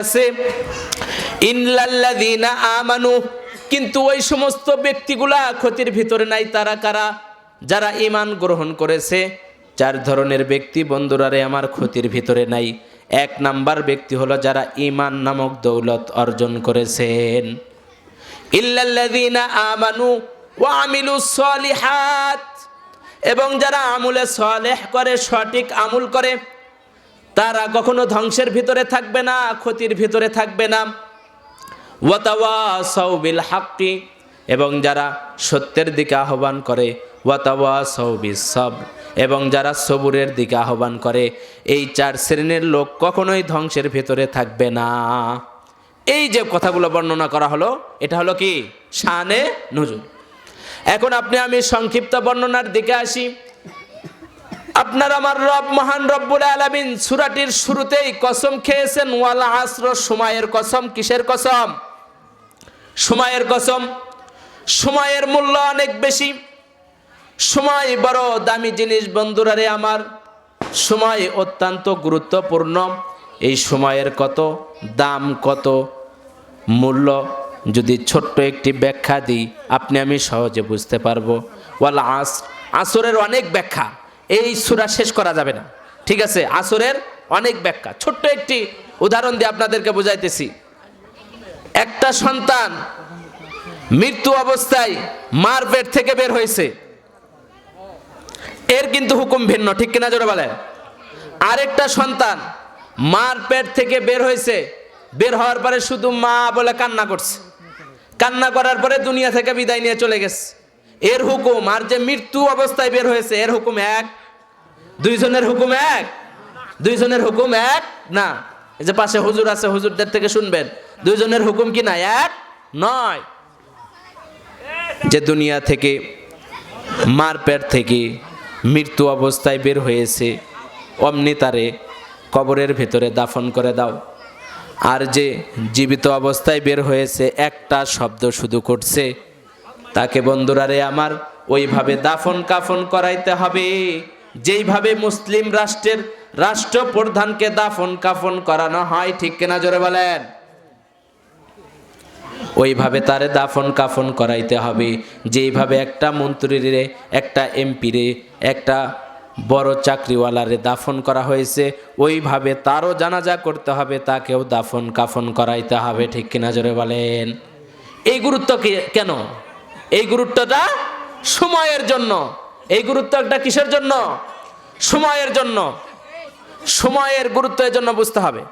আছে ইন্নাল্লাযীনা আমানু, কিন্তু ওই সমস্ত ব্যক্তিগুলা ক্ষতির ভিতরে নাই। তারা কারা? যারা ঈমান গ্রহণ করেছে। চার ধরনের ব্যক্তি বন্ধুরারে আমার ক্ষতির ভিতরে নাই। এক নাম্বার ব্যক্তি হলো যারা ঈমান নামক দৌলত অর্জন করেছেন। ইল্লাল্লাযীনা আমানু ওয়া আমিলুস সলিহাত, এবং যারা আমলে সালেহ করে, সঠিক আমল করে, তারা কখনো ধ্বংসের ভিতরে থাকবে না, ক্ষতির ভিতরে থাকবে না। ওয়া তাওয়াসাউ বিল হাক্কি, এবং যারা সত্যের দিকে আহ্বান করে, ওয়া তাওয়াসাউ বিস সাবর, এবং যারা সবুরের দিকে আহ্বান করে। এই চার শ্রেণীর লোক কখনোই ধ্বংসের ভিতরে থাকবে না। এই যে কথাগুলো বর্ণনা করা হলো, এটা হলো কি শানে নুজুল। এখন আপনি আমি সংক্ষিপ্ত বর্ণনার দিকে আসি। আপনার আমার রব মহান রব্বুল আলামিন সূরাটির শুরুতেই কসম খেয়েছেন ওয়াল আসর, সময়ের কসম। কিসের কসম? সময়ের কসম। সময়ের মূল্য অনেক বেশি। সময় বড় দামি জিনিস বন্ধুরারে আমার। সময় অত্যন্ত গুরুত্বপূর্ণ। এই সময়ের কত দাম, কত মূল্য, যদি ছোট্ট একটি ব্যাখ্যা দিই আপনি আমি সহজে বুঝতে পারবো। ওয়াল আসর, আসরের অনেক ব্যাখ্যা, এই সূরা শেষ করা যাবে না। ঠিক আছে, আসরের অনেক ব্যাখ্যা। ছোট্ট একটি উদাহরণ দিয়ে আপনাদেরকে বুঝাইতেছি। একটা সন্তান মৃত্যু অবস্থায় মার পেট থেকে বের হয়েছে, এর কিন্তু হুকুম ভিন্ন, ঠিক কিনা জোরে বলেন? আরেকটা সন্তান মার পেট থেকে বের হয়েছে, বের হওয়ার পরে শুধু মা বলে কান্না করছে, কান্না করার পরে দুনিয়া থেকে বিদায় নিয়ে চলে গেছে, এর হুকুম। আর যে মৃত্যু অবস্থায় বের হয়েছে, এর হুকুম এক? দুইজনের হুকুম এক? দুইজনের হুকুম এক না। এই যে পাশে হুজুর আছে, হুজুরদের থেকে শুনবেন, দুইজনের হুকুম কি না? এক নয়। যে দুনিয়া থেকে মার পেট থেকে মৃত্যু অবস্থায় বের হয়েছে, অমনি তারে কবরের ভেতরে দাফন করে দাও। আর যে জীবিত অবস্থায় বের হয়েছে, একটা শব্দ শুধু করছে, তাকে বন্ধুরারে আমার ওইভাবে দাফন কাফন করাইতে হবে যেইভাবে মুসলিম রাষ্ট্রের রাষ্ট্রপ্রধানকে দাফন কাফন করানো হয়, ঠিক কিনা জোরে বলেন? ওইভাবে তারে দাফন কাফন করাইতে হবে। যেইভাবে একটা মন্ত্রীরে, একটা এমপিরে, একটা বড় চাকরিওয়ালারে দাফন করা হয়েছে, ওইভাবে তারও জানাজা করতে হবে, তাকেও দাফন কাফন করাইতে হবে, ঠিক কিনা জোরে বলেন? এই গুরুত্ব কেন? এই গুরুত্বটা সময়ের জন্য। এই গুরুত্বটা কিসের জন্য? সময়ের জন্য। সময়ের গুরুত্বের জন্য বুঝতে হবে।